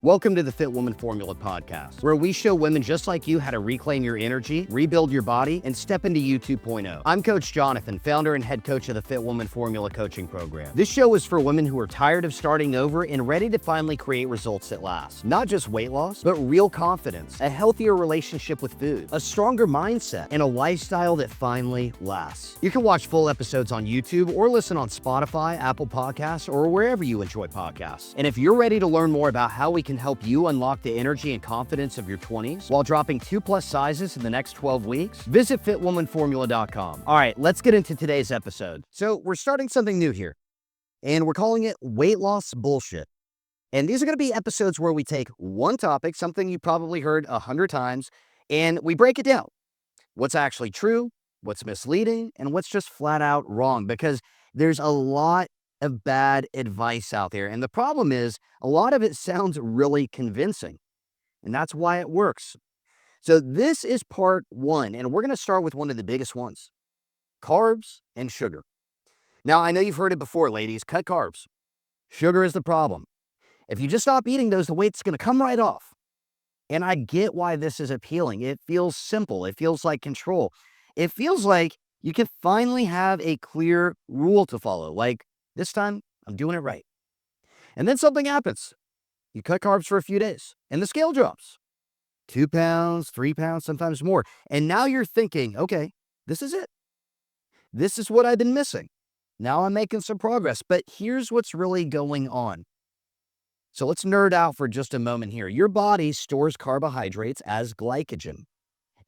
Welcome to the Fit Woman Formula podcast, where we show women just like you how to reclaim your energy, rebuild your body, and step into you 2.0. I'm Coach Jonathan, founder and head coach of the Fit Woman Formula coaching program. This show is for women who are tired of starting over and ready to finally create results that last. Not just weight loss, but real confidence, a healthier relationship with food, a stronger mindset, and a lifestyle that finally lasts. You can watch full episodes on YouTube or listen on Spotify, Apple Podcasts, or wherever you enjoy podcasts. And if you're ready to learn more about how we can help you unlock the energy and confidence of your 20s while dropping 2+ sizes in the next 12 weeks, visit fitwomanformula.com. All right, let's get into today's episode. So we're starting something new here, and we're calling it Weight Loss Bullshit. And these are going to be episodes where we take one topic, something you probably heard 100 times, and we break it down. What's actually true, what's misleading, and what's just flat out wrong, because there's a lot of bad advice out there. And the problem is a lot of it sounds really convincing, and that's why it works. So this is part one, and we're going to start with one of the biggest ones: carbs and sugar. Now, I know you've heard it before, ladies. Cut carbs. Sugar is the problem. If you just stop eating those, the weight's going to come right off. And I get why this is appealing. It feels simple. It feels like control. It feels like you can finally have a clear rule to follow. Like, this time, I'm doing it right. And then something happens. You cut carbs for a few days, and the scale drops. 2 pounds, 3 pounds, sometimes more. And now you're thinking, okay, this is it. This is what I've been missing. Now I'm making some progress. But here's what's really going on. So let's nerd out for just a moment here. Your body stores carbohydrates as glycogen.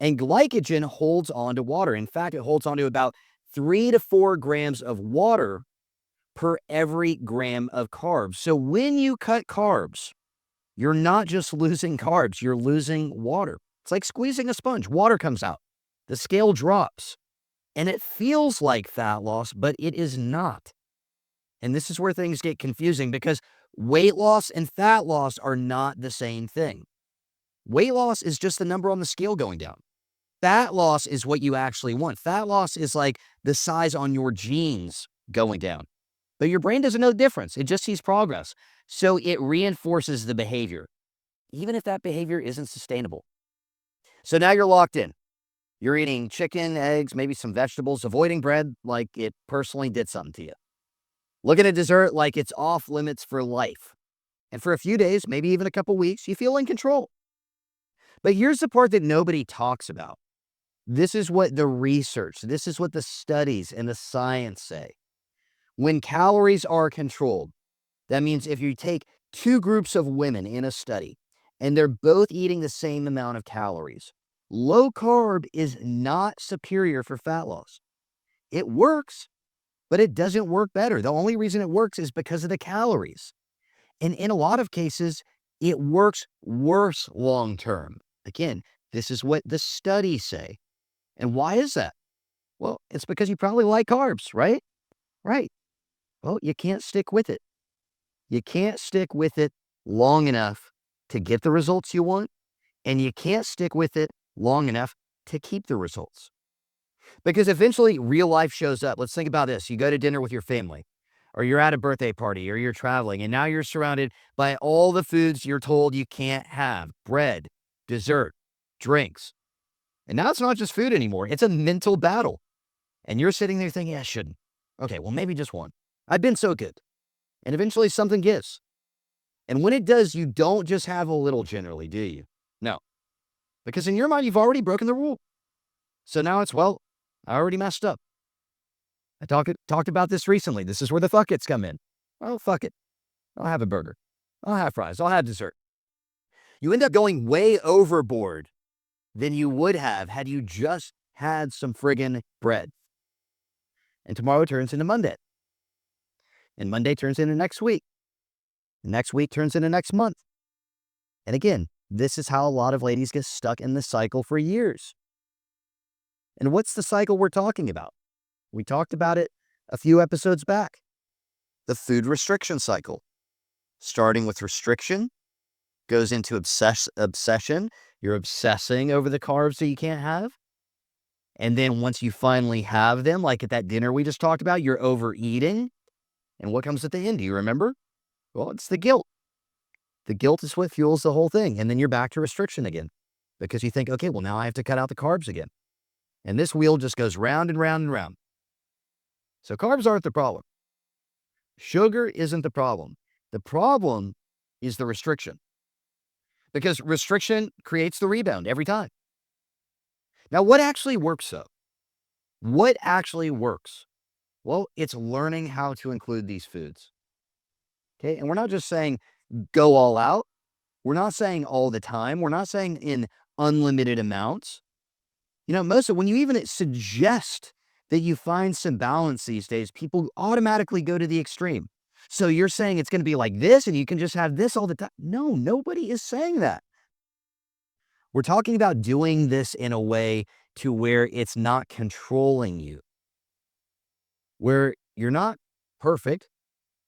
And glycogen holds on to water. In fact, it holds on to about 3 to 4 grams of water per every gram of carbs. So when you cut carbs, you're not just losing carbs, you're losing water. It's like squeezing a sponge. Water comes out. The scale drops. And it feels like fat loss, but it is not. And this is where things get confusing, because weight loss and fat loss are not the same thing. Weight loss is just the number on the scale going down. Fat loss is what you actually want. Fat loss is like the size on your jeans going down. But your brain doesn't know the difference. It just sees progress. So it reinforces the behavior, even if that behavior isn't sustainable. So now you're locked in. You're eating chicken, eggs, maybe some vegetables, avoiding bread like it personally did something to you. Looking at dessert like it's off limits for life. And for a few days, maybe even a couple weeks, you feel in control. But here's the part that nobody talks about. This is what the research, this is what the studies and the science say. When calories are controlled, that means if you take 2 groups of women in a study and they're both eating the same amount of calories, low carb is not superior for fat loss. It works, but it doesn't work better. The only reason it works is because of the calories. And in a lot of cases, it works worse long term. Again, this is what the studies say. And why is that? Well, it's because you probably like carbs, right? Right. Well, you can't stick with it. You can't stick with it long enough to get the results you want, and you can't stick with it long enough to keep the results. Because eventually real life shows up. Let's think about this. You go to dinner with your family, or you're at a birthday party, or you're traveling, and now you're surrounded by all the foods you're told you can't have: bread, dessert, drinks. And now it's not just food anymore. It's a mental battle. And you're sitting there thinking, I shouldn't. Okay, well, maybe just one. I've been so good. And eventually something gives. And when it does, you don't just have a little generally, do you? No. Because in your mind, you've already broken the rule. So now it's, well, I already messed up. I talked about this recently. This is where the fuck it's come in. Oh, fuck it. I'll have a burger. I'll have fries. I'll have dessert. You end up going way overboard than you would have had you just had some friggin' bread. And tomorrow turns into Monday. And Monday turns into next week. Next week turns into next month. And again, this is how a lot of ladies get stuck in this cycle for years. And what's the cycle we're talking about? We talked about it a few episodes back. The food restriction cycle. Starting with restriction, goes into obsession. You're obsessing over the carbs that you can't have. And then once you finally have them, like at that dinner we just talked about, you're overeating. And what comes at the end? Do you remember? Well, it's the guilt. The guilt is what fuels the whole thing. And then you're back to restriction again because you think, okay, well, now I have to cut out the carbs again. And this wheel just goes round and round and round. So carbs aren't the problem. Sugar isn't the problem. The problem is the restriction, because restriction creates the rebound every time. Now, what actually works though? What actually works? Well, it's learning how to include these foods. Okay. And we're not just saying go all out. We're not saying all the time. We're not saying in unlimited amounts. When you even suggest that you find some balance these days, people automatically go to the extreme. So you're saying it's going to be like this and you can just have this all the time. No, nobody is saying that. We're talking about doing this in a way to where it's not controlling you, where you're not perfect,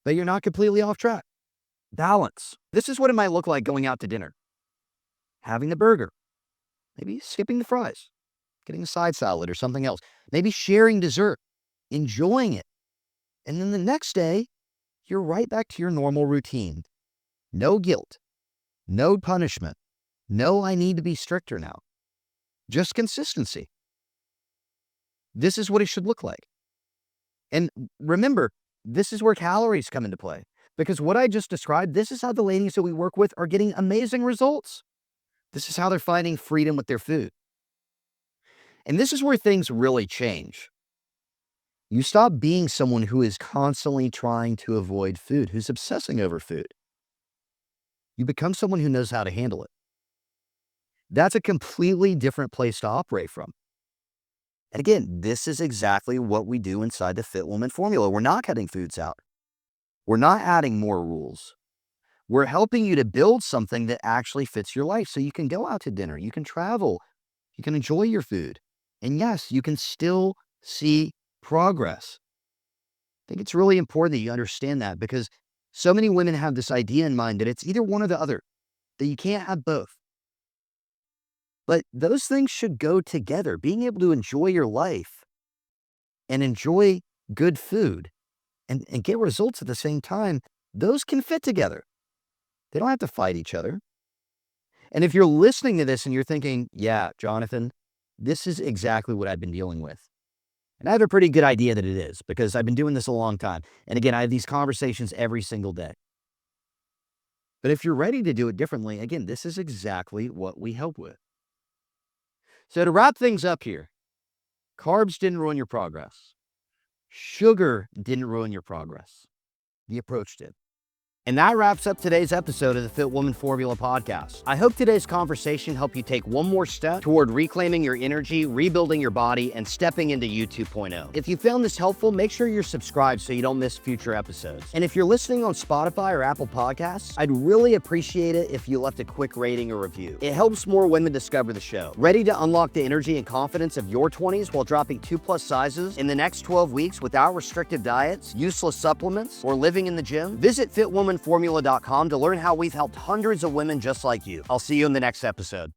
but you're not completely off track. Balance. This is what it might look like going out to dinner, having the burger, maybe skipping the fries, getting a side salad or something else, maybe sharing dessert, enjoying it. And then the next day, you're right back to your normal routine. No guilt, no punishment, no I need to be stricter now. Just consistency. This is what it should look like. And remember, this is where calories come into play. Because what I just described, this is how the ladies that we work with are getting amazing results. This is how they're finding freedom with their food. And this is where things really change. You stop being someone who is constantly trying to avoid food, who's obsessing over food. You become someone who knows how to handle it. That's a completely different place to operate from. And again, this is exactly what we do inside the Fit Woman formula. We're not cutting foods out. We're not adding more rules. We're helping you to build something that actually fits your life so you can go out to dinner, you can travel, you can enjoy your food. And yes, you can still see progress. I think it's really important that you understand that, because so many women have this idea in mind that it's either one or the other, that you can't have both. But those things should go together. Being able to enjoy your life and enjoy good food and get results at the same time, those can fit together. They don't have to fight each other. And if you're listening to this and you're thinking, yeah, Jonathan, this is exactly what I've been dealing with. And I have a pretty good idea that it is, because I've been doing this a long time. And again, I have these conversations every single day. But if you're ready to do it differently, again, this is exactly what we help with. So to wrap things up here, carbs didn't ruin your progress. Sugar didn't ruin your progress. The approach did. And that wraps up today's episode of the Fit Woman Formula podcast. I hope today's conversation helped you take one more step toward reclaiming your energy, rebuilding your body, and stepping into you 2.0. If you found this helpful, make sure you're subscribed so you don't miss future episodes. And if you're listening on Spotify or Apple Podcasts, I'd really appreciate it if you left a quick rating or review. It helps more women discover the show. Ready to unlock the energy and confidence of your 20s while dropping 2+ sizes in the next 12 weeks without restrictive diets, useless supplements, or living in the gym? Visit fitwomanformula.com to learn how we've helped hundreds of women just like you. I'll see you in the next episode.